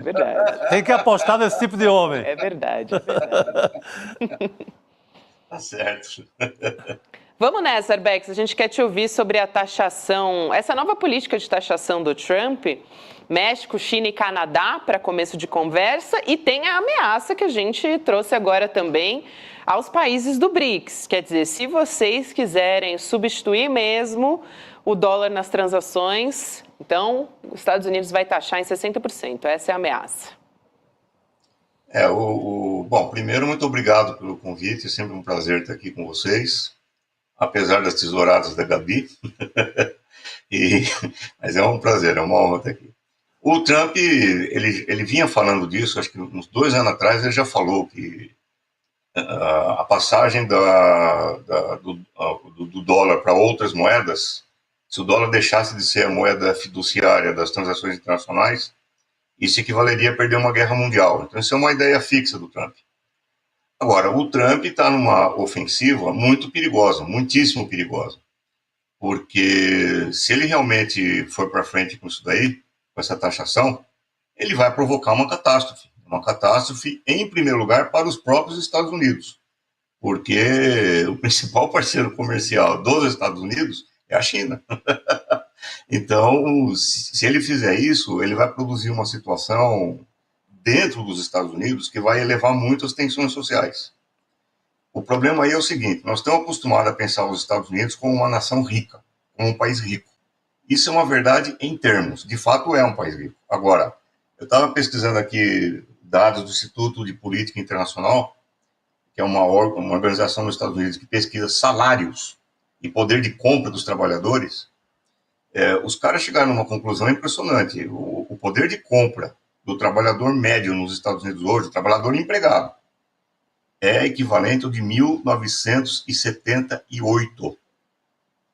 Verdade. Tem que apostar nesse tipo de homem. É verdade, é verdade. Tá certo. Vamos nessa, Arbex. A gente quer te ouvir sobre a taxação, essa nova política de taxação do Trump, México, China e Canadá para começo de conversa, e tem a ameaça que a gente trouxe agora também aos países do BRICS. Quer dizer, se vocês quiserem substituir mesmo o dólar nas transações, então os Estados Unidos vai taxar em 60%. Essa é a ameaça. Bom, primeiro, muito obrigado pelo convite. É sempre um prazer estar aqui com vocês, apesar das tesouradas da Gabi. Mas é um prazer, é uma honra estar aqui. O Trump, ele vinha falando disso, acho que uns 2 anos atrás ele já falou que a passagem do dólar para outras moedas, se o dólar deixasse de ser a moeda fiduciária das transações internacionais, isso equivaleria a perder uma guerra mundial. Então, isso é uma ideia fixa do Trump. Agora, o Trump está numa ofensiva muito perigosa, muitíssimo perigosa, porque se ele realmente for para frente com isso daí, com essa taxação, ele vai provocar uma catástrofe, em primeiro lugar, para os próprios Estados Unidos, porque o principal parceiro comercial dos Estados Unidos é a China. Então, se ele fizer isso, ele vai produzir uma situação dentro dos Estados Unidos que vai elevar muito as tensões sociais. O problema aí é o seguinte: nós estamos acostumados a pensar os Estados Unidos como uma nação rica, como um país rico. Isso é uma verdade em termos, de fato é um país rico. Agora, eu estava pesquisando aqui dados do Instituto de Política Internacional, que é uma organização nos Estados Unidos que pesquisa salários e poder de compra dos trabalhadores. Os caras chegaram numa conclusão impressionante. O poder de compra do trabalhador médio nos Estados Unidos hoje, o trabalhador empregado, é equivalente ao de 1978.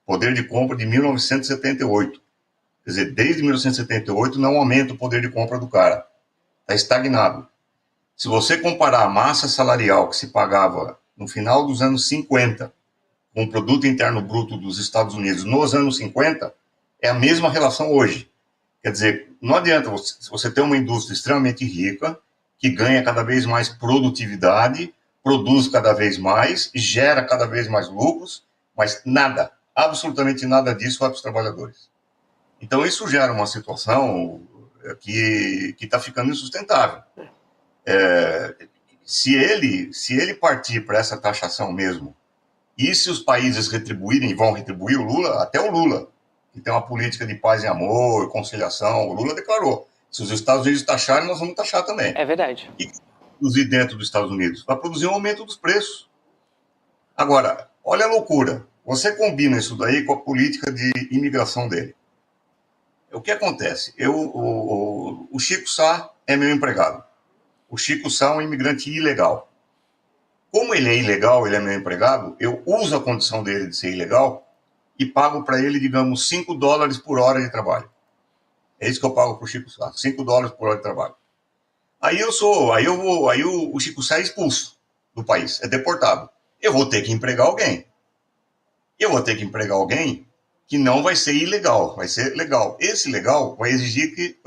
Poder de compra de 1978. Quer dizer, desde 1978 não aumenta o poder de compra do cara. Está estagnado. Se você comparar a massa salarial que se pagava no final dos anos 50 com o produto interno bruto dos Estados Unidos nos anos 50, é a mesma relação hoje. Quer dizer, não adianta você ter uma indústria extremamente rica, que ganha cada vez mais produtividade, produz cada vez mais, gera cada vez mais lucros, mas nada, absolutamente nada disso vai para os trabalhadores. Então, isso gera uma situação que está ficando insustentável. Se ele partir para essa taxação mesmo, e se os países retribuírem, e vão retribuir o Lula, até o Lula, que tem uma política de paz e amor, conciliação, o Lula declarou: se os Estados Unidos taxarem, nós vamos taxar também. É verdade. E produzir dentro dos Estados Unidos? Vai produzir um aumento dos preços. Agora, olha a loucura. Você combina isso daí com a política de imigração dele. O que acontece? O Chico Sá é meu empregado. O Chico Sá é um imigrante ilegal. Como ele é ilegal, ele é meu empregado, eu uso a condição dele de ser ilegal e pago para ele, digamos, $5 por hora de trabalho. É isso que eu pago para o Chico Sá, $5 por hora de trabalho. Aí o Chico Sá é expulso do país, é deportado. Eu vou ter que empregar alguém. Eu vou ter que empregar alguém que não vai ser ilegal, vai ser legal. Esse legal vai exigir que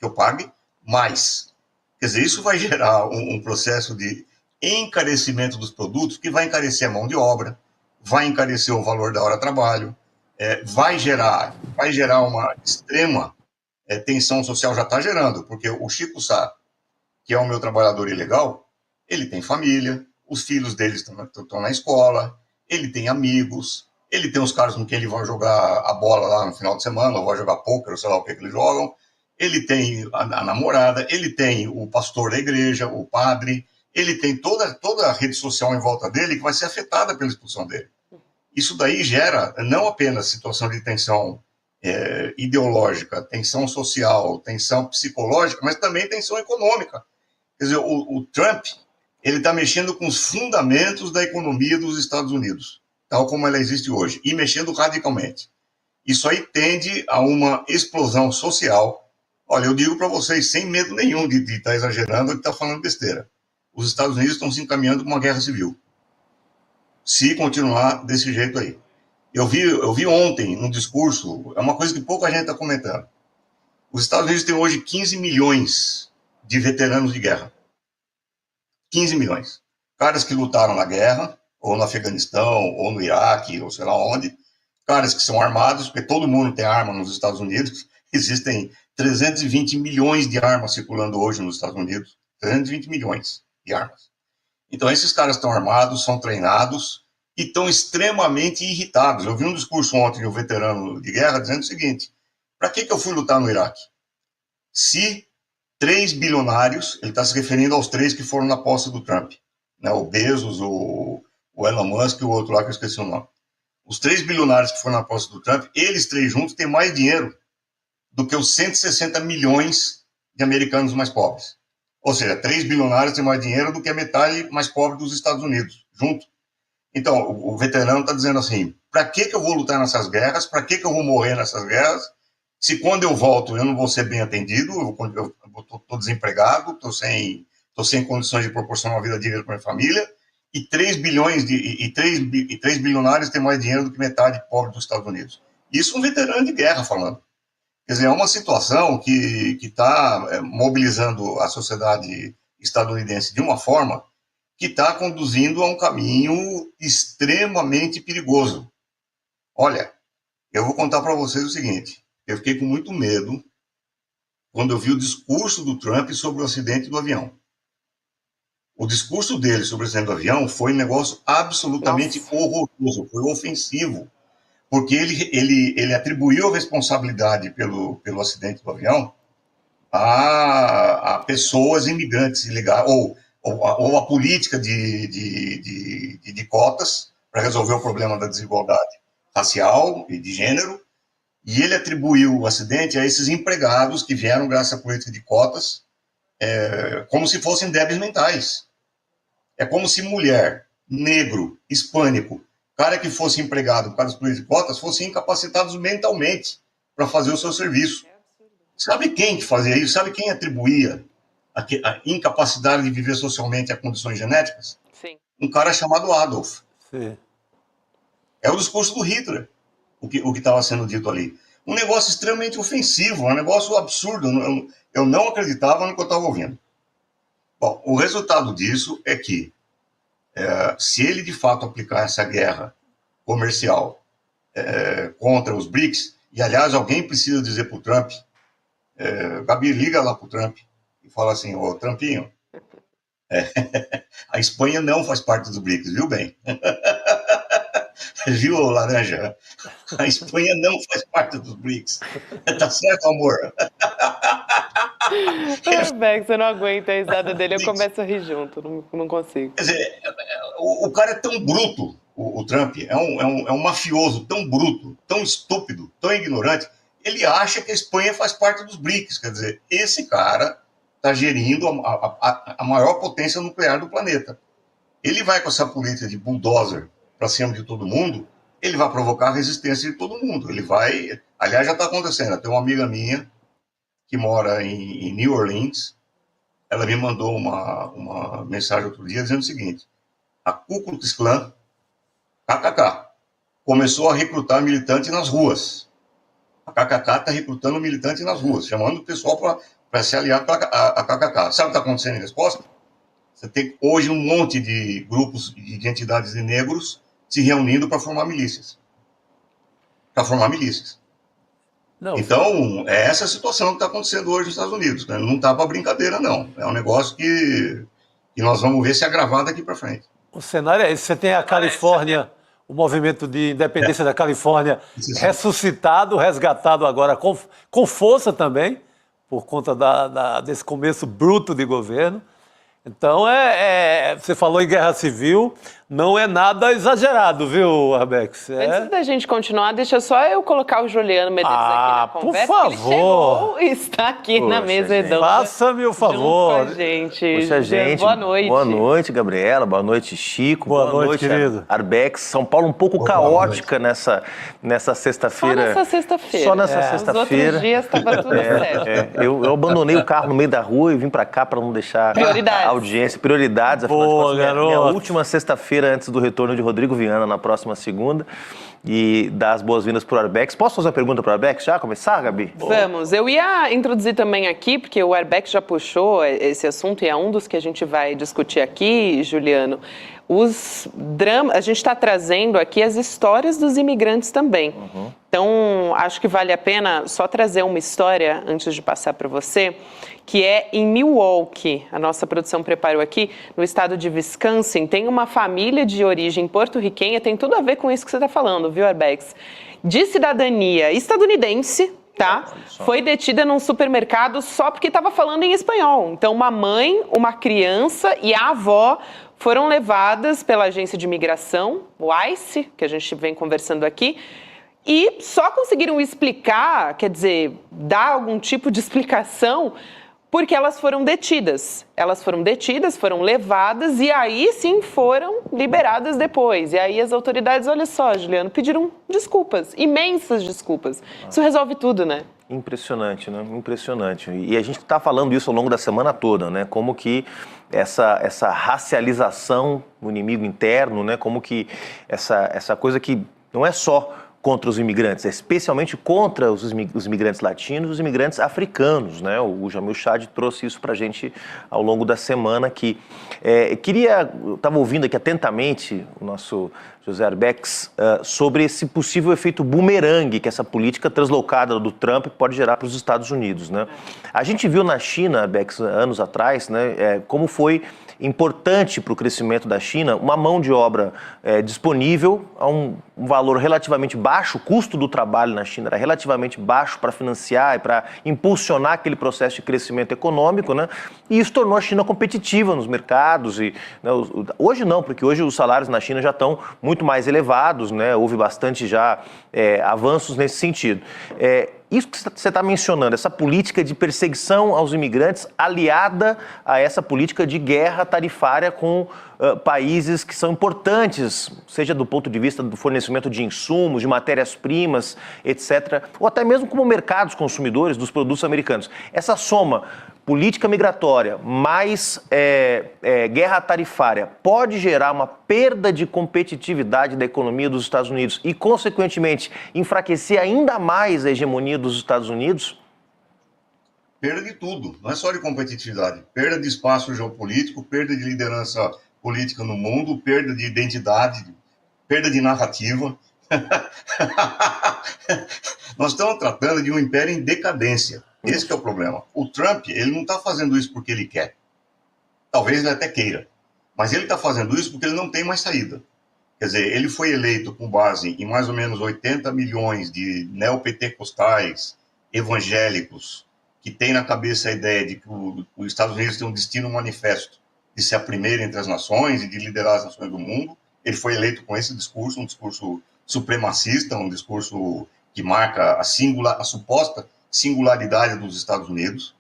eu pague mais. Quer dizer, isso vai gerar um processo de encarecimento dos produtos, que vai encarecer a mão de obra, vai encarecer o valor da hora de trabalho, vai gerar uma extrema tensão social, já está gerando, porque o Chico Sá, que é o meu trabalhador ilegal, ele tem família, os filhos dele estão na escola, ele tem amigos, ele tem os caras com quem ele vai jogar a bola lá no final de semana, ou vai jogar pôquer, ou sei lá o que eles jogam, ele tem a namorada, ele tem o pastor da igreja, o padre, ele tem toda a rede social em volta dele que vai ser afetada pela expulsão dele. Isso daí gera não apenas situação de tensão ideológica, tensão social, tensão psicológica, mas também tensão econômica. Quer dizer, o Trump, ele está mexendo com os fundamentos da economia dos Estados Unidos, tal como ela existe hoje, e mexendo radicalmente. Isso aí tende a uma explosão social. Olha, eu digo para vocês, sem medo nenhum de estar exagerando ou de estar falando besteira. Os Estados Unidos estão se encaminhando para uma guerra civil, se continuar desse jeito aí. Eu vi ontem um discurso, é uma coisa que pouca gente está comentando. Os Estados Unidos têm hoje 15 milhões de veteranos de guerra. 15 milhões. Caras que lutaram na guerra, ou no Afeganistão, ou no Iraque, ou sei lá onde. Caras que são armados, porque todo mundo tem arma nos Estados Unidos. Existem 320 milhões de armas circulando hoje nos Estados Unidos. 320 milhões de armas. Então, esses caras estão armados, são treinados e estão extremamente irritados. Eu vi um discurso ontem de um veterano de guerra dizendo o seguinte: para que eu fui lutar no Iraque? Se 3 bilionários, ele está se referindo aos 3 que foram na posse do Trump, né? O Bezos, o Elon Musk e o outro lá que eu esqueci o nome. Os 3 bilionários que foram na posse do Trump, eles 3 juntos têm mais dinheiro do que os 160 milhões de americanos mais pobres. Ou seja, 3 bilionários têm mais dinheiro do que a metade mais pobre dos Estados Unidos, junto. Então, o veterano está dizendo assim: para que eu vou lutar nessas guerras? Para que eu vou morrer nessas guerras? Se quando eu volto eu não vou ser bem atendido, eu estou desempregado, estou sem condições de proporcionar uma vida digna para minha família, e 3 bilionários têm mais dinheiro do que metade pobre dos Estados Unidos. Isso um veterano de guerra falando. Quer dizer, é uma situação que está mobilizando a sociedade estadunidense de uma forma que está conduzindo a um caminho extremamente perigoso. Olha, eu vou contar para vocês o seguinte: eu fiquei com muito medo quando eu vi o discurso do Trump sobre o acidente do avião. O discurso dele sobre o acidente do avião foi um negócio absolutamente horroroso, foi ofensivo, porque ele atribuiu a responsabilidade pelo acidente do avião a pessoas imigrantes ilegais, ou a política de cotas para resolver o problema da desigualdade racial e de gênero, e ele atribuiu o acidente a esses empregados que vieram graças à política de cotas, como se fossem débeis mentais. É como se mulher, negro, hispânico, cara que fosse empregado por causa das políticas de cotas, fossem incapacitados mentalmente para fazer o seu serviço. Sabe quem que fazia isso? Sabe quem atribuía a incapacidade de viver socialmente a condições genéticas? Sim. Um cara chamado Adolf. Sim. É o discurso do Hitler, o que estava sendo dito ali. Um negócio extremamente ofensivo, um negócio absurdo. Eu não acreditava no que eu estava ouvindo. Bom, o resultado disso é que, se ele de fato aplicar essa guerra comercial contra os BRICS, e aliás, alguém precisa dizer para o Trump, Gabi, liga lá para o Trump e fala assim: ô Trumpinho, a Espanha não faz parte dos BRICS, viu bem? Viu, Laranja? A Espanha não faz parte dos BRICS. Tá certo, amor? Beck, você não aguenta a risada dele, eu começo a rir junto, não consigo. Quer dizer, o cara é tão bruto, o Trump, é um mafioso tão bruto, tão estúpido, tão ignorante. Ele acha que a Espanha faz parte dos BRICS. Quer dizer, esse cara está gerindo a maior potência nuclear do planeta. Ele vai com essa política de bulldozer para cima de todo mundo, ele vai provocar a resistência de todo mundo. Ele vai... Aliás, já está acontecendo. Tem uma amiga minha que mora em New Orleans. Ela me mandou uma mensagem outro dia dizendo o seguinte: a Ku Klux Klan, KKK, começou a recrutar militante nas ruas. A KKK está recrutando militante nas ruas, chamando o pessoal para se aliar a KKK. Sabe o que está acontecendo em resposta? Você tem hoje um monte de grupos e de entidades de negros se reunindo para formar milícias. Não, então, é essa a situação que está acontecendo hoje nos Estados Unidos. Né? Não está para brincadeira, não. É um negócio que nós vamos ver se agravar daqui para frente. O cenário é esse. Você tem a Califórnia, o movimento de independência da Califórnia ressuscitado, resgatado agora com força também, por conta desse começo bruto de governo. Então, você falou em guerra civil, não é nada exagerado, viu, Arbex? Antes da gente continuar, deixa só eu colocar o Juliano Medeiros aqui na conversa. Por favor. Ele chegou e está aqui na mesa redonda. Faça-me o favor. Com a gente. Poxa, gente. Boa noite. Boa noite, Gabriela. Boa noite, Chico. Boa noite, querido. Arbex. São Paulo um pouco caótica nessa sexta-feira. Só nessa sexta-feira. Só nessa sexta-feira. Os outros dias estava tudo certo. Eu abandonei o carro no meio da rua e vim pra cá pra não deixar a audiência. Prioridades. Boa, minha garoto. última sexta-feira antes do retorno de Rodrigo Viana, na próxima segunda. e dar as boas-vindas para o Arbex. Posso fazer uma pergunta para o Arbex já? Começar, Gabi? Vamos. Eu ia introduzir também aqui, porque o Arbex já puxou esse assunto e é um dos que a gente vai discutir aqui, Juliano. Os dramas, a gente está trazendo aqui as histórias dos imigrantes também. Então, acho que vale a pena só trazer uma história antes de passar para você, que é em Milwaukee. A nossa produção preparou aqui, no estado de Wisconsin, tem uma família de origem porto-riquenha, tem tudo a ver com isso que você está falando, viu, Arbex? De cidadania estadunidense, tá? Foi detida num supermercado só porque estava falando em espanhol. Então, uma mãe, uma criança e a avó foram levadas pela agência de imigração, o ICE, que a gente vem conversando aqui, e só conseguiram explicar, quer dizer, dar algum tipo de explicação, porque elas foram detidas. Elas foram detidas, foram levadas e aí sim foram liberadas depois. E aí as autoridades, olha só, Juliano, pediram desculpas, imensas desculpas. Isso resolve tudo, né? Impressionante, né? Impressionante. E a gente está falando isso ao longo da semana toda, né? Como que essa racialização do inimigo interno, né? Como que essa coisa que não é só contra os imigrantes, especialmente contra os imigrantes latinos, os imigrantes africanos, né? O Jamil Chad trouxe isso para a gente ao longo da semana aqui. Eu estava ouvindo aqui atentamente o nosso José Arbex sobre esse possível efeito bumerangue que essa política translocada do Trump pode gerar para os Estados Unidos, né? A gente viu na China, Arbex, anos atrás, né, como foi importante para o crescimento da China uma mão de obra disponível a um valor relativamente baixo, o custo do trabalho na China era relativamente baixo para financiar e para impulsionar aquele processo de crescimento econômico, né? E isso tornou a China competitiva nos mercados. E, né, hoje não, porque hoje os salários na China já estão muito mais elevados, né? Houve bastante já avanços nesse sentido. Isso que você está mencionando, essa política de perseguição aos imigrantes aliada a essa política de guerra tarifária com países que são importantes, seja do ponto de vista do fornecimento de insumos, de matérias-primas, etc., ou até mesmo como mercados consumidores dos produtos americanos. Essa soma política migratória mais guerra tarifária pode gerar uma perda de competitividade da economia dos Estados Unidos e, consequentemente, enfraquecer ainda mais a hegemonia dos Estados Unidos? Perda de tudo, não é só de competitividade. Perda de espaço geopolítico, perda de liderança política no mundo, perda de identidade, perda de narrativa. Nós estamos tratando de um império em decadência. Esse que é o problema. O Trump, ele não está fazendo isso porque ele quer. Talvez ele até queira. Mas ele está fazendo isso porque ele não tem mais saída. Quer dizer, ele foi eleito com base em mais ou menos 80 milhões de neopentecostais evangélicos que têm na cabeça a ideia de que os Estados Unidos tem um destino manifesto de ser a primeira entre as nações e de liderar as nações do mundo. Ele foi eleito com esse discurso, um discurso supremacista, um discurso que marca a suposta singularidade dos Estados Unidos.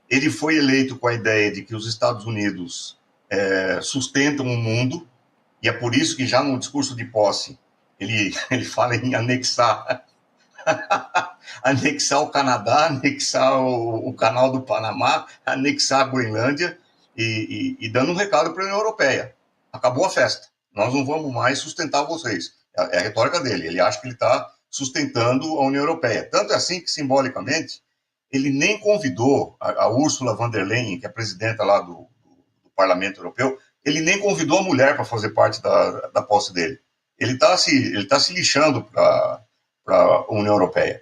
Ele foi eleito com a ideia de que os Estados Unidos sustentam o mundo, e é por isso que já no discurso de posse ele fala em anexar o Canadá, anexar o Canal do Panamá, anexar a Groenlândia, e dando um recado para a União Europeia. Acabou a festa. Nós não vamos mais sustentar vocês. É a retórica dele. Ele acha que ele está sustentando a União Europeia. Tanto é assim que, simbolicamente, ele nem convidou a Ursula von der Leyen, que é presidenta lá do Parlamento Europeu, ele nem convidou a mulher para fazer parte da posse dele. Ele está se lixando para a União Europeia.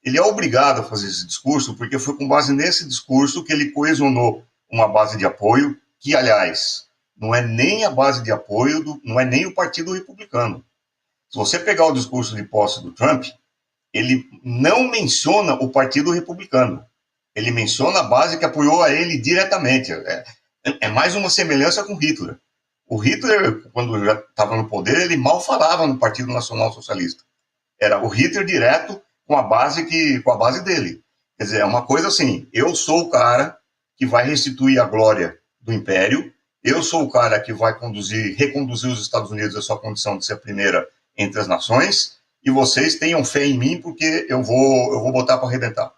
Ele é obrigado a fazer esse discurso, porque foi com base nesse discurso que ele coesionou uma base de apoio, que, aliás, não é nem a base de apoio, não é nem o Partido Republicano. Se você pegar o discurso de posse do Trump, ele não menciona o Partido Republicano. Ele menciona a base que apoiou a ele diretamente. É mais uma semelhança com Hitler. O Hitler, quando já estava no poder, ele mal falava no Partido Nacional Socialista. Era o Hitler direto com a base dele. Quer dizer, é uma coisa assim, eu sou o cara que vai restituir a glória do Império, eu sou o cara que vai reconduzir os Estados Unidos à sua condição de ser a primeira entre as nações, e vocês tenham fé em mim, porque eu vou botar para arrebentar.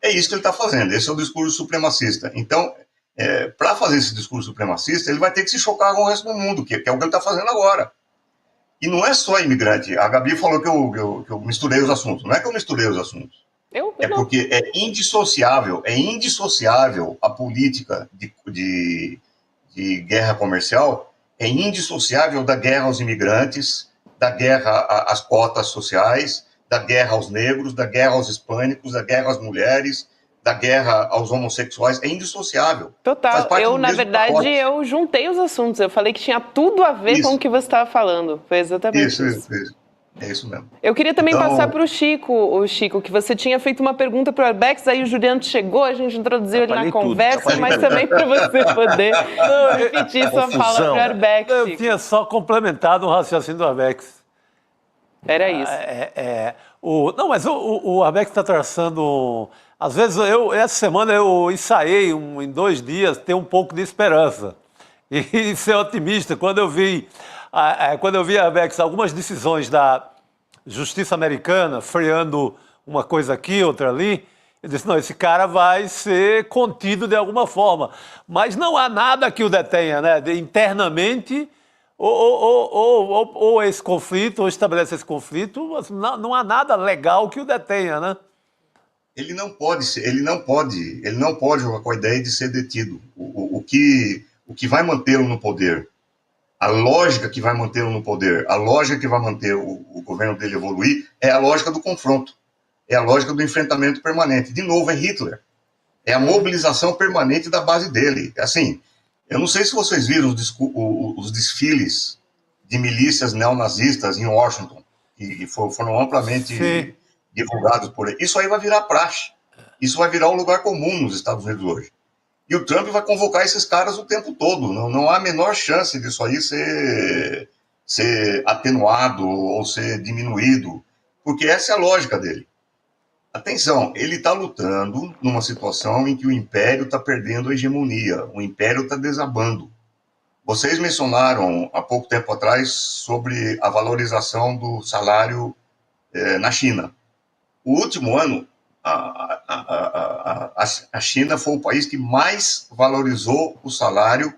É isso que ele está fazendo, esse é o discurso supremacista. Então, para fazer esse discurso supremacista, ele vai ter que se chocar com o resto do mundo, que é o que ele está fazendo agora. E não é só imigrante. A Gabi falou que eu misturei os assuntos. Não é que eu misturei os assuntos. É não. porque é indissociável a política de guerra comercial, é indissociável da guerra aos imigrantes, da guerra às cotas sociais, da guerra aos negros, da guerra aos hispânicos, da guerra às mulheres, da guerra aos homossexuais. É indissociável. Total. Na verdade, pacote. eu juntei os assuntos. Eu falei que tinha tudo a ver com o que você estava falando. Foi exatamente isso. É isso mesmo. Eu queria também passar para o Chico, que você tinha feito uma pergunta para o Arbex, aí o Juliano chegou, a gente introduziu ele na conversa, mas também para você poder repetir sua fala para o Arbex. Eu tinha só complementado o raciocínio do Arbex. Era isso. Não, mas o Arbex está traçando... Às vezes, essa semana eu ensaiei em 2 dias ter um pouco de esperança e ser otimista. Quando eu vi Arbex, algumas decisões da justiça americana freando uma coisa aqui, outra ali, eu disse, não, esse cara vai ser contido de alguma forma. Mas não há nada que o detenha, né? Internamente, ou esse conflito, ou estabelece esse conflito, não há nada legal que o detenha, né? Ele não pode jogar com a ideia de ser detido. O que vai mantê-lo no poder, a lógica que vai mantê-lo no poder, a lógica que vai manter o governo dele evoluir, é a lógica do confronto, é a lógica do enfrentamento permanente. De novo, é Hitler. É a mobilização permanente da base dele. Assim, eu não sei se vocês viram os desfiles de milícias neonazistas em Washington, que foram amplamente... Sim. divulgados por aí. Isso aí vai virar praxe. Isso vai virar um lugar comum nos Estados Unidos hoje. E o Trump vai convocar esses caras o tempo todo. Não há a menor chance disso aí ser atenuado ou ser diminuído, porque essa é a lógica dele. Atenção, ele está lutando numa situação em que o império está perdendo a hegemonia, o império está desabando. Vocês mencionaram há pouco tempo atrás sobre a valorização do salário na China. O último ano, a China foi o país que mais valorizou o salário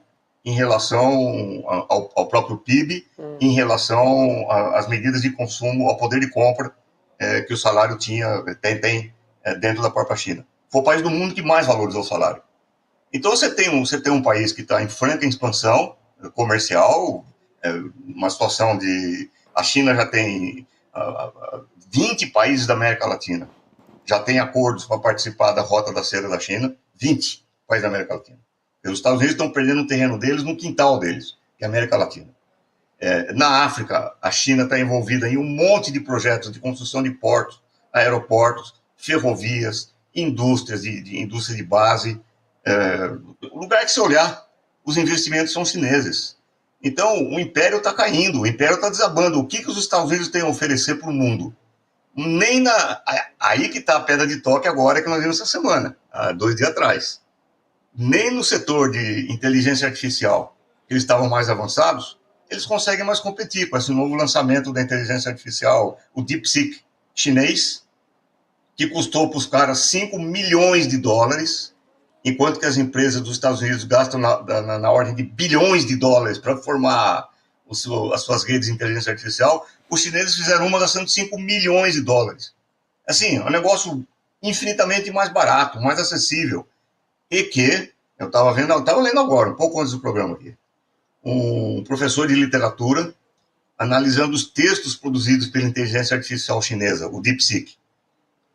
em relação ao próprio PIB, em relação às medidas de consumo, ao poder de compra que o salário tem dentro da própria China. Foi o país do mundo que mais valorizou o salário. Então você tem um país que está em franca expansão comercial, uma situação de... A China já tem 20 países da América Latina já tem acordos para participar da Rota da Seda da China, 20 países da América Latina. E os Estados Unidos estão perdendo o terreno deles no quintal deles, que é a América Latina. Na África, a China está envolvida em um monte de projetos de construção de portos, aeroportos, ferrovias, indústrias indústria de base. O lugar que se olhar, os investimentos são chineses. Então, o império está caindo, o império está desabando. O que os Estados Unidos têm a oferecer para o mundo? Aí que está a pedra de toque agora que nós vimos essa semana, há 2 dias atrás. Nem no setor de inteligência artificial, que eles estavam mais avançados, eles conseguem mais competir com esse novo lançamento da inteligência artificial, o DeepSeek chinês, que custou para os caras $5 milhões, enquanto que as empresas dos Estados Unidos gastam na ordem de bilhões de dólares para formar as suas redes de inteligência artificial. Os chineses fizeram uma gastando $5 milhões. Assim, é um negócio infinitamente mais barato, mais acessível. E que, eu estava lendo agora, um pouco antes do programa aqui, um professor de literatura analisando os textos produzidos pela inteligência artificial chinesa, o DeepSeek,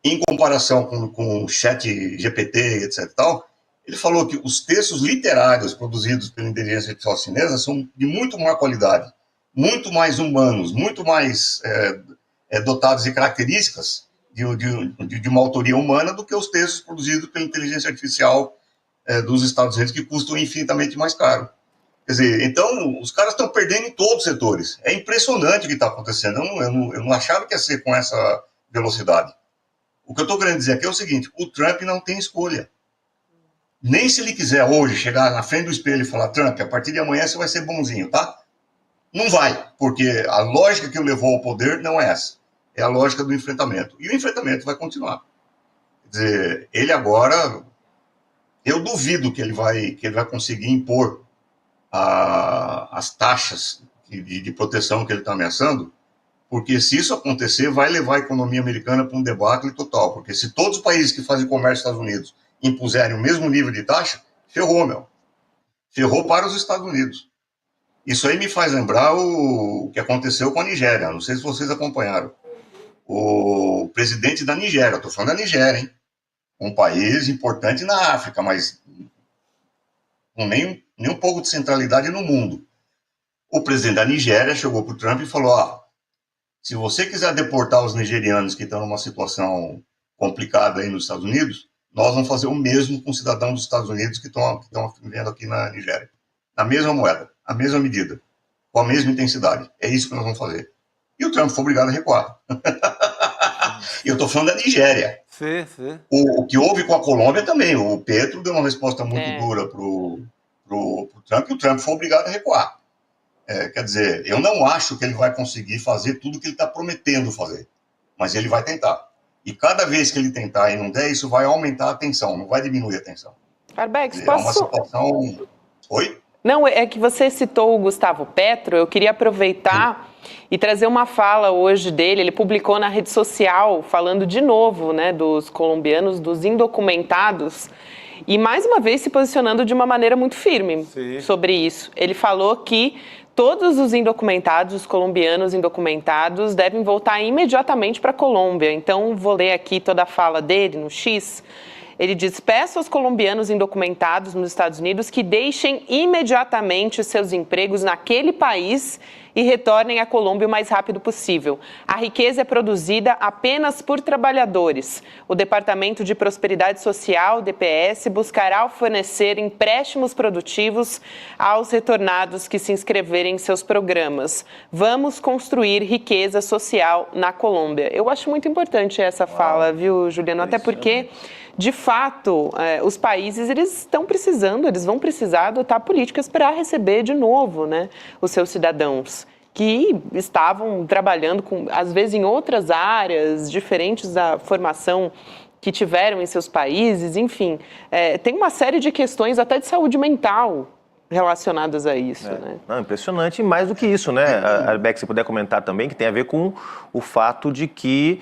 em comparação com o ChatGPT, etc. e tal, ele falou que os textos literários produzidos pela inteligência artificial chinesa são de muito maior qualidade, muito mais humanos, muito mais dotados de características de uma autoria humana do que os textos produzidos pela inteligência artificial dos Estados Unidos, que custam infinitamente mais caro. Quer dizer, então, os caras estão perdendo em todos os setores. É impressionante o que está acontecendo. Eu não achava que ia ser com essa velocidade. O que eu estou querendo dizer aqui é o seguinte: o Trump não tem escolha. Nem se ele quiser hoje chegar na frente do espelho e falar: Trump, a partir de amanhã você vai ser bonzinho, tá? Não vai, porque a lógica que o levou ao poder não é essa. É a lógica do enfrentamento. E o enfrentamento vai continuar. Quer dizer, ele agora... Eu duvido que ele vai conseguir impor as taxas de proteção que ele está ameaçando, porque se isso acontecer, vai levar a economia americana para um debacle total, porque se todos os países que fazem comércio com os Estados Unidos impuserem o mesmo nível de taxa, ferrou, meu. Ferrou para os Estados Unidos. Isso aí me faz lembrar o que aconteceu com a Nigéria, não sei se vocês acompanharam. O presidente da Nigéria, estou falando da Nigéria, hein? Um país importante na África, mas com nem um pouco de centralidade no mundo. O presidente da Nigéria chegou para o Trump e falou, se você quiser deportar os nigerianos que estão numa situação complicada aí nos Estados Unidos, nós vamos fazer o mesmo com cidadãos dos Estados Unidos que estão vivendo aqui na Nigéria. Na mesma moeda, a mesma medida, com a mesma intensidade. É isso que nós vamos fazer. E o Trump foi obrigado a recuar. E eu estou falando da Nigéria. Sim, sim. O que houve com a Colômbia também. O Petro deu uma resposta muito dura pro Trump, e o Trump foi obrigado a recuar. Quer dizer, eu não acho que ele vai conseguir fazer tudo que ele está prometendo fazer, mas ele vai tentar. E cada vez que ele tentar e não der, isso vai aumentar a tensão, não vai diminuir a tensão. Arbex, posso... É uma situação... Oi? Não, é que você citou o Gustavo Petro, eu queria aproveitar e trazer uma fala hoje dele. Ele publicou na rede social, falando de novo, né, dos colombianos, dos indocumentados, e mais uma vez se posicionando de uma maneira muito firme sobre isso. Ele falou que todos os indocumentados, os colombianos indocumentados, devem voltar imediatamente para a Colômbia. Então, vou ler aqui toda a fala dele no X. Ele diz, peço aos colombianos indocumentados nos Estados Unidos que deixem imediatamente os seus empregos naquele país e retornem à Colômbia o mais rápido possível. A riqueza é produzida apenas por trabalhadores. O Departamento de Prosperidade Social, DPS, buscará fornecer empréstimos produtivos aos retornados que se inscreverem em seus programas. Vamos construir riqueza social na Colômbia. Eu acho muito importante essa fala, viu, Juliano? Até porque... De fato, os países eles estão precisando, eles vão precisar adotar políticas para receber de novo, né, os seus cidadãos que estavam trabalhando, às vezes, em outras áreas diferentes da formação que tiveram em seus países. Enfim, tem uma série de questões até de saúde mental relacionadas a isso, né? Não, impressionante, e mais do que isso, né, Arbex, se puder comentar também, que tem a ver com o fato de que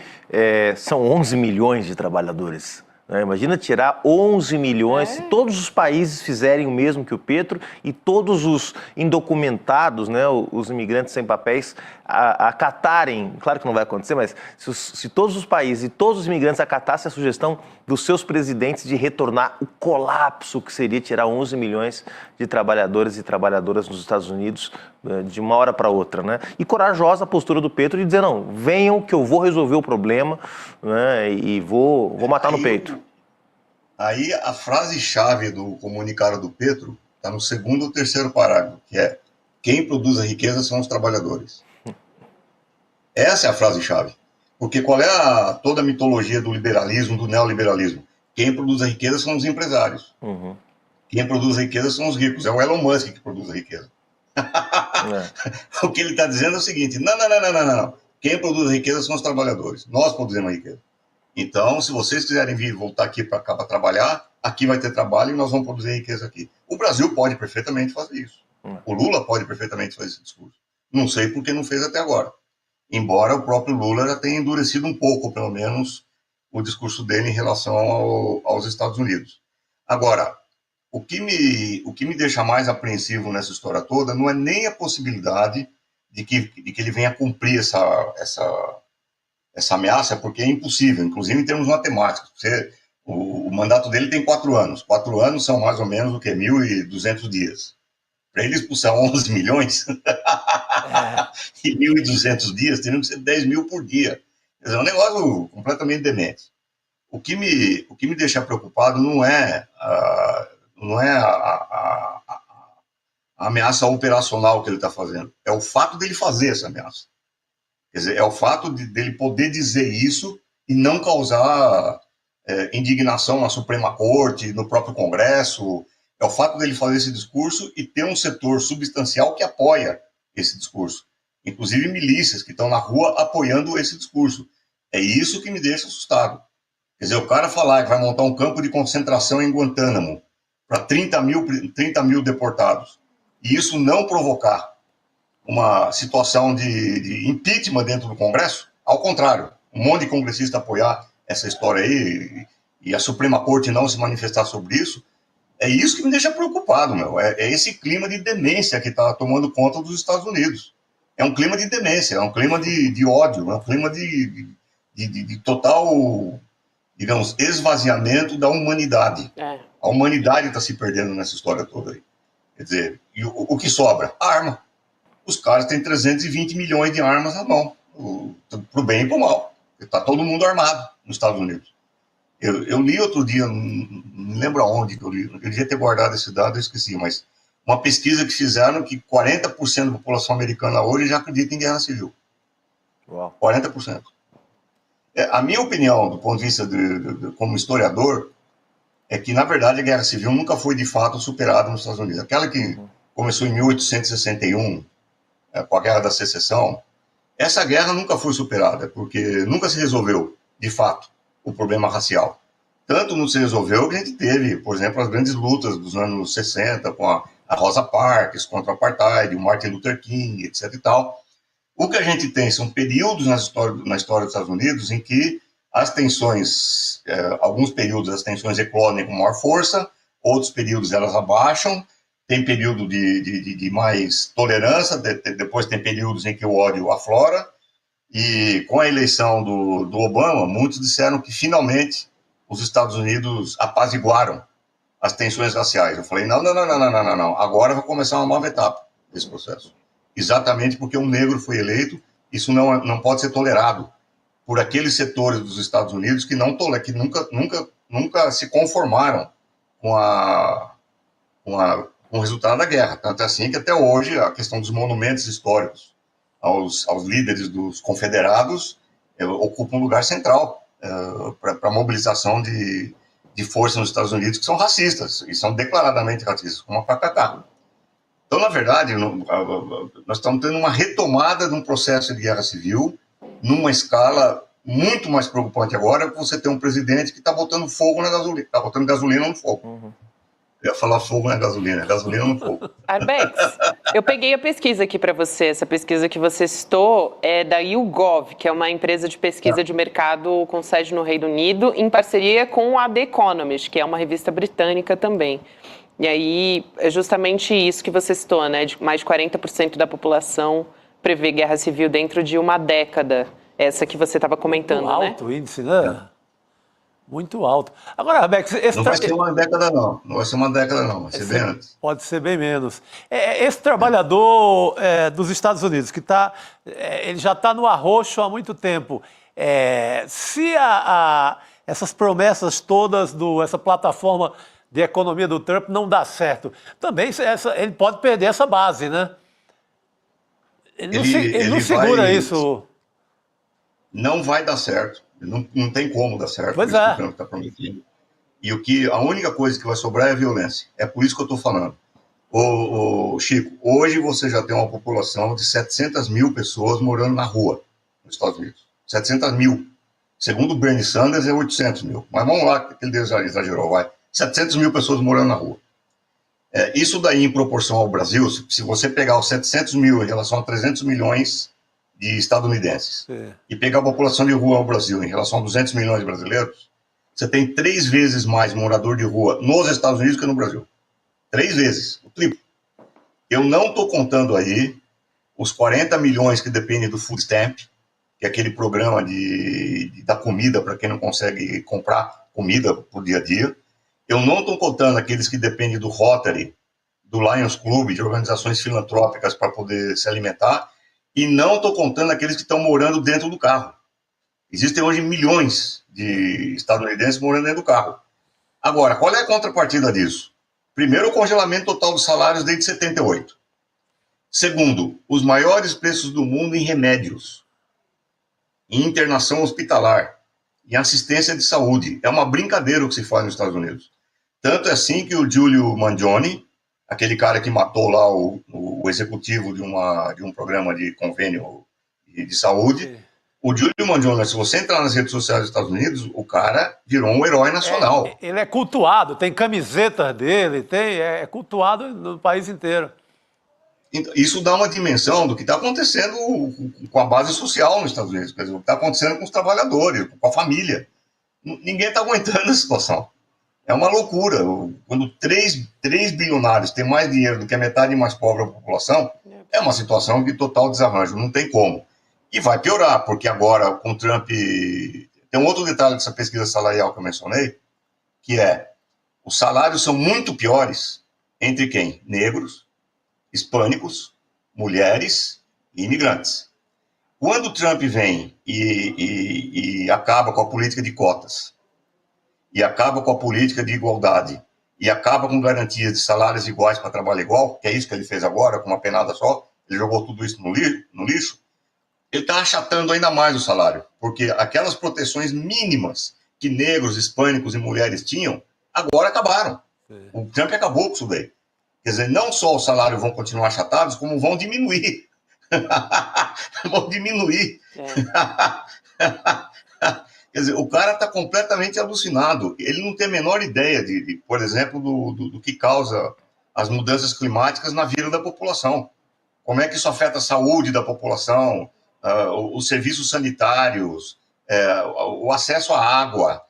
são 11 milhões de trabalhadores. Imagina tirar 11 milhões, se todos os países fizerem o mesmo que o Petro e todos os indocumentados, né, os imigrantes sem papéis, acatarem, claro que não vai acontecer, mas se todos os países e todos os imigrantes acatassem a sugestão dos seus presidentes de retornar, o colapso que seria tirar 11 milhões de trabalhadores e trabalhadoras nos Estados Unidos de uma hora para outra, né? E corajosa a postura do Petro de dizer, não, venham que eu vou resolver o problema, né, e vou matar no peito. Aí a frase-chave do comunicado do Petro está no segundo ou terceiro parágrafo, que é: quem produz a riqueza são os trabalhadores. Essa é a frase-chave. Porque qual é toda a mitologia do liberalismo, do neoliberalismo? Quem produz a riqueza são os empresários. Quem produz a riqueza são os ricos. É o Elon Musk que produz a riqueza. O que ele está dizendo é o seguinte: não. Quem produz a riqueza são os trabalhadores. Nós produzimos a riqueza. Então, se vocês quiserem vir voltar aqui para cá para trabalhar, aqui vai ter trabalho e nós vamos produzir riqueza aqui. O Brasil pode perfeitamente fazer isso. O Lula pode perfeitamente fazer esse discurso. Não sei por que não fez até agora. Embora o próprio Lula já tenha endurecido um pouco, pelo menos, o discurso dele em relação aos Estados Unidos. Agora, o que me deixa mais apreensivo nessa história toda não é nem a possibilidade de que ele venha cumprir essa ameaça, porque é impossível, inclusive em termos matemáticos. O mandato dele tem 4 anos. 4 anos são mais ou menos o quê? 1.200 dias. Para ele expulsar 11 milhões e 1.200 dias, teriam que ser 10 mil por dia. Quer dizer, é um negócio completamente demente. O que me deixa preocupado não é a ameaça operacional que ele está fazendo, é o fato dele fazer essa ameaça. Quer dizer, é o fato dele poder dizer isso e não causar indignação na Suprema Corte, no próprio Congresso. É o fato dele fazer esse discurso e ter um setor substancial que apoia esse discurso. Inclusive milícias que estão na rua apoiando esse discurso. É isso que me deixa assustado. Quer dizer, o cara falar que vai montar um campo de concentração em Guantánamo para 30 mil deportados, e isso não provocar uma situação de impeachment dentro do Congresso. Ao contrário, um monte de congressista apoiar essa história aí e a Suprema Corte não se manifestar sobre isso, é isso que me deixa preocupado, meu. É esse clima de demência que está tomando conta dos Estados Unidos. É um clima de demência, é um clima de ódio, é um clima de total, digamos, esvaziamento da humanidade. A humanidade está se perdendo nessa história toda aí. Quer dizer, e o que sobra? Arma. Os caras têm 320 milhões de armas na mão, pro bem e pro mal. Está todo mundo armado nos Estados Unidos. Eu li outro dia, não me lembro aonde que eu li, eu devia ter guardado esse dado, eu esqueci, mas uma pesquisa que fizeram que 40% da população americana hoje já acredita em guerra civil. Uau. 40%. A minha opinião, do ponto de vista como historiador, é que, na verdade, a guerra civil nunca foi, de fato, superada nos Estados Unidos. Aquela que começou em 1861, com a Guerra da Secessão, essa guerra nunca foi superada, porque nunca se resolveu, de fato, o problema racial. Tanto não se resolveu que a gente teve, por exemplo, as grandes lutas dos anos 60, com a Rosa Parks contra o Apartheid, o Martin Luther King, etc. e tal. O que a gente tem são períodos na história dos Estados Unidos em que as tensões, alguns períodos as tensões eclodem com maior força, outros períodos elas abaixam, tem período de mais tolerância, depois tem períodos em que o ódio aflora, e com a eleição do Obama, muitos disseram que finalmente os Estados Unidos apaziguaram as tensões raciais. Eu falei, não, agora vai começar uma nova etapa desse processo. Exatamente porque um negro foi eleito, isso não pode ser tolerado por aqueles setores dos Estados Unidos que nunca se conformaram com o resultado da guerra. Tanto é assim que até hoje a questão dos monumentos históricos aos líderes dos confederados ocupa um lugar central para a mobilização de forças nos Estados Unidos que são racistas, e são declaradamente racistas, como a KKK. Então, na verdade, nós estamos tendo uma retomada de um processo de guerra civil numa escala muito mais preocupante agora, porque você tem um presidente que está botando fogo na gasolina, está botando gasolina no fogo. Uhum. Eu ia falar fogo na gasolina, gasolina no fogo. Arbex, eu peguei a pesquisa aqui para você. Essa pesquisa que você citou é da YouGov, que é uma empresa de pesquisa de mercado com sede no Reino Unido, em parceria com a The Economist, que é uma revista britânica também. E aí é justamente isso que você citou, né? De mais de 40% da população prevê guerra civil dentro de uma década. Essa que você estava comentando, muito né? Alto o índice, né? Muito alto. Agora, Arbex... Não vai ser uma década, não. Não vai ser uma década, não. Vai ser bem antes. Pode ser bem menos. Esse trabalhador dos Estados Unidos, que ele já está no arroxo há muito tempo, se essas promessas todas, essa plataforma de economia do Trump não dá certo, também ele pode perder essa base, né? Ele não segura isso. Não vai dar certo. Não tem como dar certo. Pois isso é. que o Trump está prometendo. E a única coisa que vai sobrar é a violência. É por isso que eu estou falando. Chico, hoje você já tem uma população de 700 mil pessoas morando na rua nos Estados Unidos. 700 mil. Segundo o Bernie Sanders, é 800 mil. Mas vamos lá, que ele exagerou, vai. 700 mil pessoas morando na rua. Isso daí, em proporção ao Brasil, se você pegar os 700 mil em relação a 300 milhões de estadunidenses e pegar a população de rua no Brasil em relação a 200 milhões de brasileiros, você tem 3 vezes mais morador de rua nos Estados Unidos que no Brasil. 3 vezes, o triplo. Eu não estou contando aí os 40 milhões que dependem do Food Stamp, que é aquele programa da comida para quem não consegue comprar comida por dia a dia. Eu não estou contando aqueles que dependem do Rotary, do Lions Club, de organizações filantrópicas para poder se alimentar. E não estou contando aqueles que estão morando dentro do carro. Existem hoje milhões de estadunidenses morando dentro do carro. Agora, qual é a contrapartida disso? Primeiro, o congelamento total dos salários desde 78. Segundo, os maiores preços do mundo em remédios, em internação hospitalar, em assistência de saúde. É uma brincadeira o que se faz nos Estados Unidos. Tanto é assim que o Giulio Mangione, aquele cara que matou lá o executivo de um programa de convênio de saúde. O Giulio Mangione, se você entrar nas redes sociais dos Estados Unidos, o cara virou um herói nacional. Ele é cultuado, tem camisetas dele, é cultuado no país inteiro. Isso dá uma dimensão do que está acontecendo com a base social nos Estados Unidos, quer dizer, o que está acontecendo com os trabalhadores, com a família. Ninguém está aguentando a situação. É uma loucura. Quando 3 bilionários têm mais dinheiro do que a metade mais pobre da população, é uma situação de total desarranjo, não tem como. E vai piorar, porque agora, com o Trump... Tem um outro detalhe dessa pesquisa salarial que eu mencionei, que é, os salários são muito piores entre quem? Negros, hispânicos, mulheres e imigrantes. Quando o Trump vem e acaba com a política de cotas, e acaba com a política de igualdade, e acaba com garantias de salários iguais para trabalho igual, que é isso que ele fez agora, com uma penada só, ele jogou tudo isso no lixo, ele está achatando ainda mais o salário, porque aquelas proteções mínimas que negros, hispânicos e mulheres tinham, agora acabaram. O Trump acabou com isso daí. Quer dizer, não só os salários vão continuar achatados, como vão diminuir. Vão diminuir. Quer dizer, o cara está completamente alucinado. Ele não tem a menor ideia, por exemplo, do que causa as mudanças climáticas na vida da população. Como é que isso afeta a saúde da população, os serviços sanitários, o acesso à água,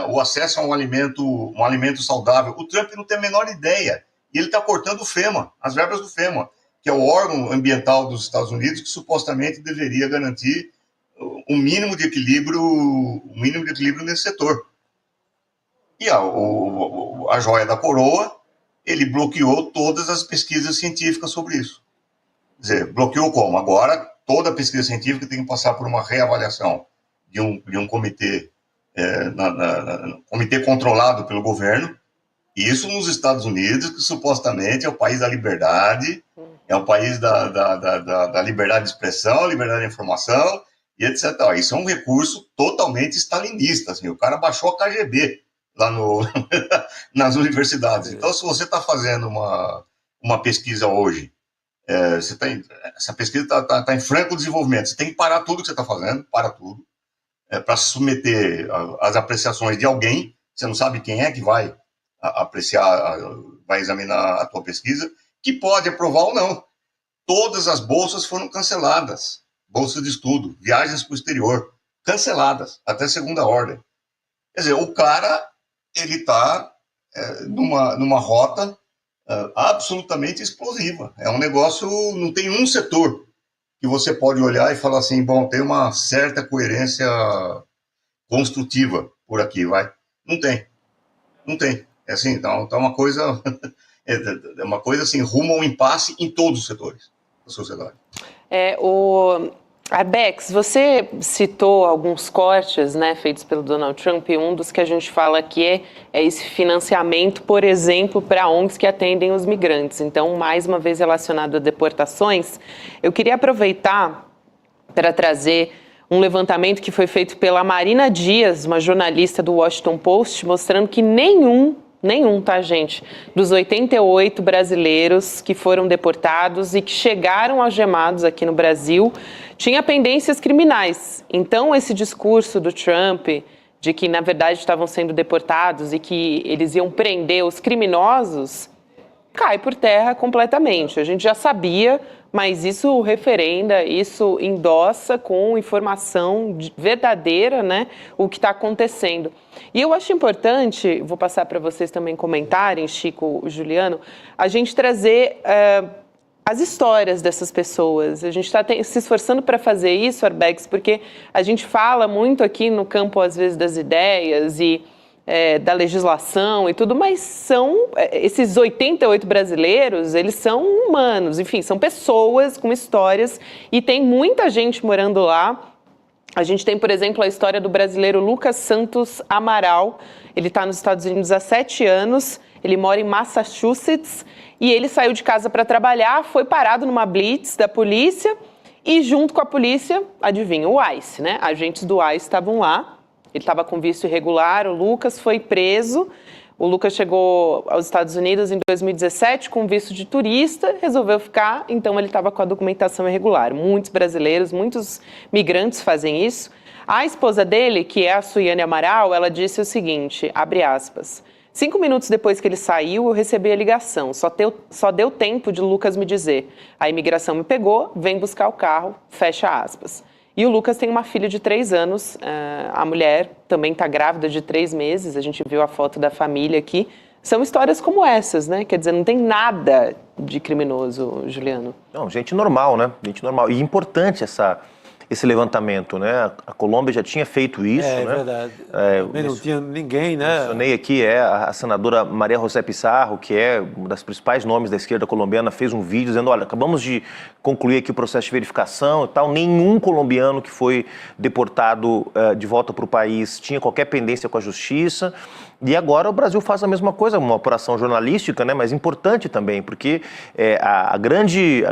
o acesso a um alimento saudável. O Trump não tem a menor ideia. E ele está cortando o FEMA, as verbas do FEMA, que é o órgão ambiental dos Estados Unidos que supostamente deveria garantir um mínimo de equilíbrio nesse setor. E a joia da coroa, ele bloqueou todas as pesquisas científicas sobre isso. Quer dizer, bloqueou como? Agora, toda pesquisa científica tem que passar por uma reavaliação de um comitê, comitê controlado pelo governo. Isso nos Estados Unidos, que supostamente é o país da liberdade, é o país da liberdade de expressão, liberdade de informação, e etc. Isso é um recurso totalmente stalinista. Assim, o cara baixou a KGB lá nas universidades. Então, se você está fazendo uma pesquisa hoje, essa pesquisa está em franco desenvolvimento, você tem que parar tudo que você está fazendo, para tudo, para se submeter às apreciações de alguém, você não sabe quem é que vai apreciar, vai examinar a tua pesquisa, que pode aprovar ou não. Todas as bolsas foram canceladas, bolsas de estudo, viagens para o exterior, canceladas, até segunda ordem. Quer dizer, o cara, ele está numa rota absolutamente explosiva. É um negócio, não tem um setor que você pode olhar e falar assim, bom, tem uma certa coerência construtiva por aqui, vai. Não tem. Não tem. É assim, então é uma coisa, uma coisa assim, rumo ao impasse em todos os setores da sociedade. Arbex, você citou alguns cortes, né, feitos pelo Donald Trump, e um dos que a gente fala aqui é esse financiamento, por exemplo, para ONGs que atendem os migrantes. Então, mais uma vez relacionado a deportações, eu queria aproveitar para trazer um levantamento que foi feito pela Marina Dias, uma jornalista do Washington Post, mostrando que nenhum, tá, gente, dos 88 brasileiros que foram deportados e que chegaram algemados aqui no Brasil tinha pendências criminais. Então, esse discurso do Trump de que, na verdade, estavam sendo deportados e que eles iam prender os criminosos, cai por terra completamente. A gente já sabia, mas isso referenda, isso endossa com informação verdadeira, né, o que está acontecendo. E eu acho importante, vou passar para vocês também comentarem, Chico, Juliano, a gente trazer as histórias dessas pessoas. A gente está se esforçando para fazer isso, Arbex, porque a gente fala muito aqui no campo, às vezes, das ideias e da legislação e tudo, mas esses 88 brasileiros, eles são humanos, enfim, são pessoas com histórias e tem muita gente morando lá. A gente tem, por exemplo, a história do brasileiro Lucas Santos Amaral. Ele está nos Estados Unidos há 7 anos, ele mora em Massachusetts e ele saiu de casa para trabalhar, foi parado numa blitz da polícia e junto com a polícia, adivinha, o ICE, né? Agentes do ICE estavam lá. Ele estava com visto irregular, o Lucas foi preso. O Lucas chegou aos Estados Unidos em 2017 com visto de turista, resolveu ficar, então ele estava com a documentação irregular. Muitos brasileiros, muitos migrantes fazem isso. A esposa dele, que é a Suiane Amaral, ela disse o seguinte, abre aspas, 5 minutos depois que ele saiu, eu recebi a ligação. Só deu tempo de Lucas me dizer: a imigração me pegou, vem buscar o carro, fecha aspas. E o Lucas tem uma filha de 3 anos, a mulher também está grávida de 3 meses, a gente viu a foto da família aqui. São histórias como essas, né? Quer dizer, não tem nada de criminoso, Juliano. Não, gente normal, né? Gente normal. E importante esse levantamento, né? A Colômbia já tinha feito isso, né? É verdade. Não tinha ninguém, né? Mencionei aqui, a senadora Maria José Pizarro, que é uma das principais nomes da esquerda colombiana, fez um vídeo dizendo, olha, acabamos de concluir aqui o processo de verificação e tal, nenhum colombiano que foi deportado de volta para o país tinha qualquer pendência com a justiça. E agora o Brasil faz a mesma coisa, uma operação jornalística, né, mas importante também, porque a grande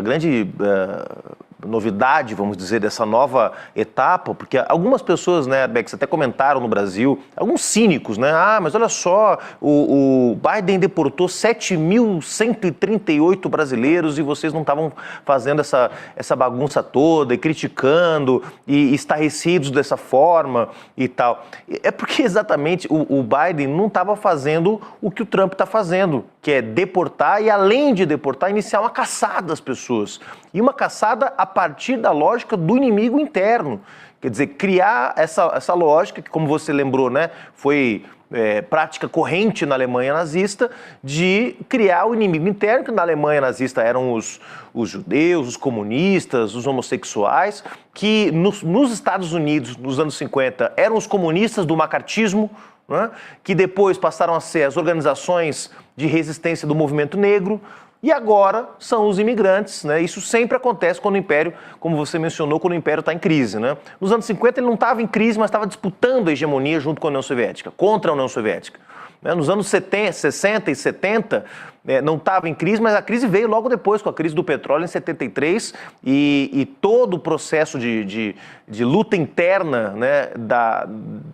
novidade, vamos dizer, dessa nova etapa, porque algumas pessoas, né, Bex, até comentaram no Brasil, alguns cínicos, né, mas olha só, o Biden deportou 7.138 brasileiros e vocês não estavam fazendo essa bagunça toda e criticando e estarrecidos dessa forma e tal. É porque exatamente o Biden não estava fazendo o que o Trump está fazendo, que é deportar e, além de deportar, iniciar uma caçada às pessoas. E uma caçada a partir da lógica do inimigo interno. Quer dizer, criar essa lógica, que, como você lembrou, né, foi prática corrente na Alemanha nazista, de criar o inimigo interno, que na Alemanha nazista eram os judeus, os comunistas, os homossexuais, que nos Estados Unidos, nos anos 50, eram os comunistas do macartismo, né, que depois passaram a ser as organizações de resistência do movimento negro, e agora são os imigrantes, né? Isso sempre acontece quando o Império, como você mencionou, quando o Império está em crise, né? Nos anos 50 ele não estava em crise, mas estava disputando a hegemonia junto com a União Soviética, contra a União Soviética. Nos anos 60 e 70 não estava em crise, mas a crise veio logo depois, com a crise do petróleo em 73, e todo o processo de luta interna, né, da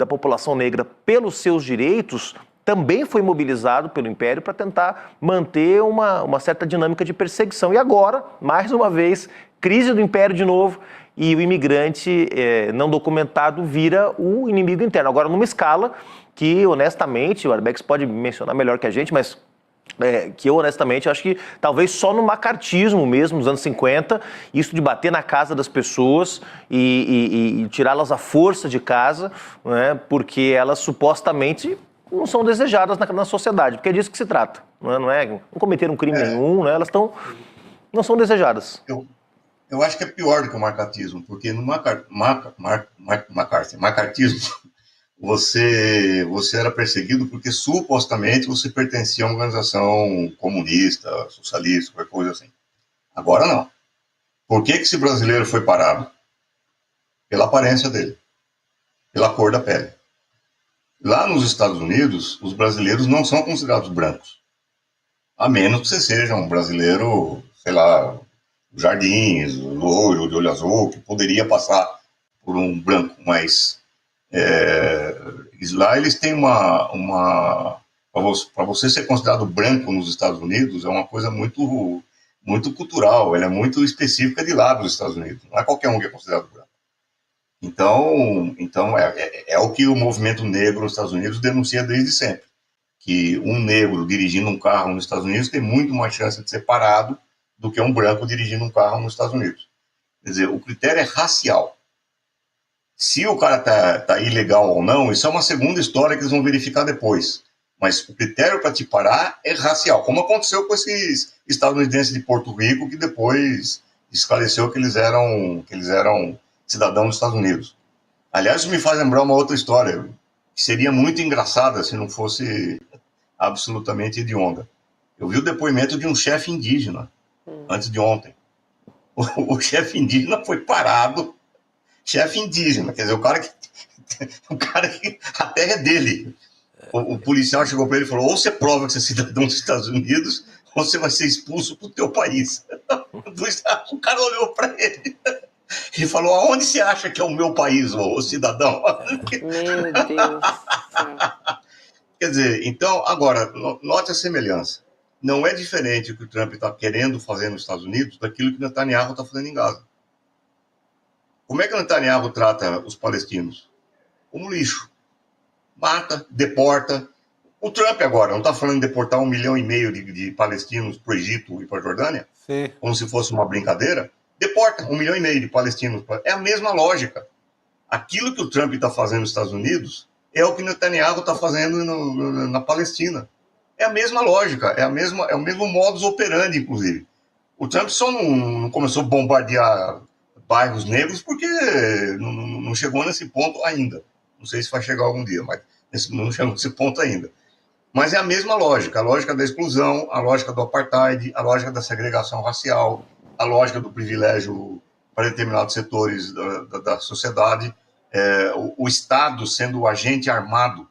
população negra pelos seus direitos também foi mobilizado pelo Império para tentar manter uma certa dinâmica de perseguição. E agora, mais uma vez, crise do Império de novo, e o imigrante não documentado vira o inimigo interno. Agora, numa escala que, honestamente, o Arbex pode mencionar melhor que a gente, mas que eu, honestamente, acho que talvez só no macartismo mesmo, nos anos 50, isso de bater na casa das pessoas e tirá-las à força de casa, né, porque elas supostamente não são desejadas na sociedade, porque é disso que se trata. Não cometeram crime nenhum, né, elas não são desejadas. Eu acho que é pior do que o macartismo, porque no macartismo você era perseguido porque supostamente você pertencia a uma organização comunista, socialista, qualquer coisa assim. Agora não. Por que esse brasileiro foi parado? Pela aparência dele, pela cor da pele. Lá nos Estados Unidos, os brasileiros não são considerados brancos. A menos que você seja um brasileiro, sei lá, Jardins, loiro, de olho azul, que poderia passar por um branco, mas lá eles têm para você ser considerado branco nos Estados Unidos, é uma coisa muito, muito cultural, ela é muito específica de lá dos Estados Unidos, não é qualquer um que é considerado branco. Então é o que o movimento negro nos Estados Unidos denuncia desde sempre, que um negro dirigindo um carro nos Estados Unidos tem muito mais chance de ser parado do que um branco dirigindo um carro nos Estados Unidos. Quer dizer, o critério é racial. Se o cara tá ilegal ou não, isso é uma segunda história que eles vão verificar depois. Mas o critério para te parar é racial, como aconteceu com esses estadunidenses de Porto Rico, que depois esclareceu que eles eram cidadãos dos Estados Unidos. Aliás, isso me faz lembrar uma outra história, que seria muito engraçada se não fosse absolutamente hedionda. Eu vi o depoimento de um chefe indígena, antes de ontem. O chefe indígena foi parado, chefe indígena, quer dizer, o cara que a terra é dele. O policial chegou para ele e falou: ou você prova que você é cidadão dos Estados Unidos, ou você vai ser expulso pro teu país. O cara olhou para ele e falou: aonde você acha que é o meu país, ô cidadão? Meu Deus. Quer dizer, então, agora, note a semelhança. Não é diferente o que o Trump está querendo fazer nos Estados Unidos daquilo que o Netanyahu está fazendo em Gaza. Como é que o Netanyahu trata os palestinos? Como lixo. Mata, deporta. O Trump agora não está falando de deportar 1,5 milhão de palestinos para o Egito e para a Jordânia? Sim. Como se fosse uma brincadeira? Deporta 1,5 milhão de palestinos. É a mesma lógica. Aquilo que o Trump está fazendo nos Estados Unidos é o que Netanyahu está fazendo na Palestina. É a mesma lógica, é o mesmo modus operandi, inclusive. O Trump só não começou a bombardear bairros negros porque não chegou nesse ponto ainda. Não sei se vai chegar algum dia, mas não chegou nesse ponto ainda. Mas é a mesma lógica, a lógica da exclusão, a lógica do apartheid, a lógica da segregação racial, a lógica do privilégio para determinados setores da sociedade, o Estado sendo o agente armado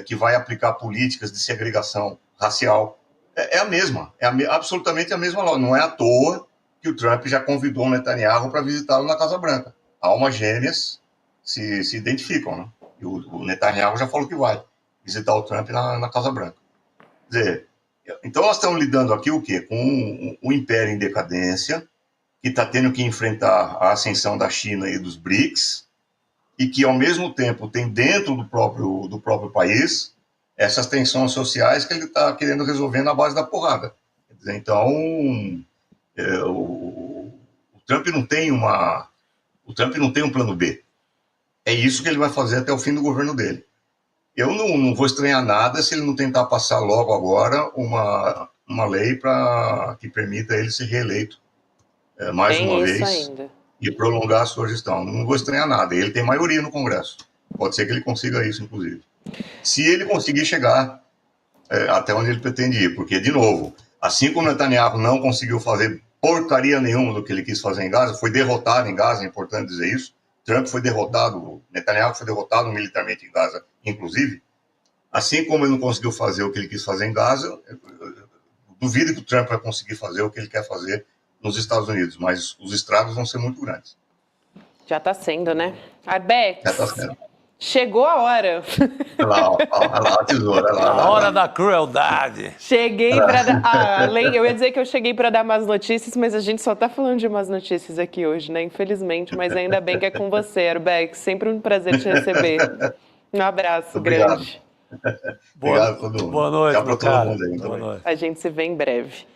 que vai aplicar políticas de segregação racial. É a mesma, absolutamente a mesma lógica. Não é à toa que o Trump já convidou o Netanyahu para visitá-lo na Casa Branca. Almas gêmeas se identificam, né? E o Netanyahu já falou que vai visitar o Trump na Casa Branca. Quer dizer, então nós estamos lidando aqui o quê? Com um império em decadência, que está tendo que enfrentar a ascensão da China e dos BRICS, e que, ao mesmo tempo, tem dentro do próprio país essas tensões sociais que ele está querendo resolver na base da porrada. Quer dizer, então, o Trump não tem um plano B. É isso que ele vai fazer até o fim do governo dele. Eu não vou estranhar nada se ele não tentar passar logo agora uma lei que permita ele ser reeleito mais uma vez ainda. E prolongar a sua gestão. Não vou estranhar nada. Ele tem maioria no Congresso. Pode ser que ele consiga isso, inclusive. Se ele conseguir chegar até onde ele pretende ir. Porque, de novo, assim como Netanyahu não conseguiu fazer porcaria nenhuma do que ele quis fazer em Gaza, foi derrotado em Gaza, é importante dizer isso. Trump foi derrotado, Netanyahu foi derrotado militarmente em Gaza, inclusive. Assim como ele não conseguiu fazer o que ele quis fazer em Gaza, duvido que o Trump vai conseguir fazer o que ele quer fazer nos Estados Unidos, mas os estragos vão ser muito grandes. Já está sendo, né? Arbex, Já está sendo. Chegou a hora. Olha lá, a tesoura. A hora da crueldade. Cheguei para dar... eu ia dizer que eu cheguei para dar más notícias, mas a gente só está falando de más notícias aqui hoje, né? Infelizmente, mas ainda bem que é com você, Arbex. Sempre um prazer te receber. Um abraço grande. Obrigado a todo mundo. Boa noite, Tchau para todo cara. mundo aí. Boa noite. A gente se vê em breve.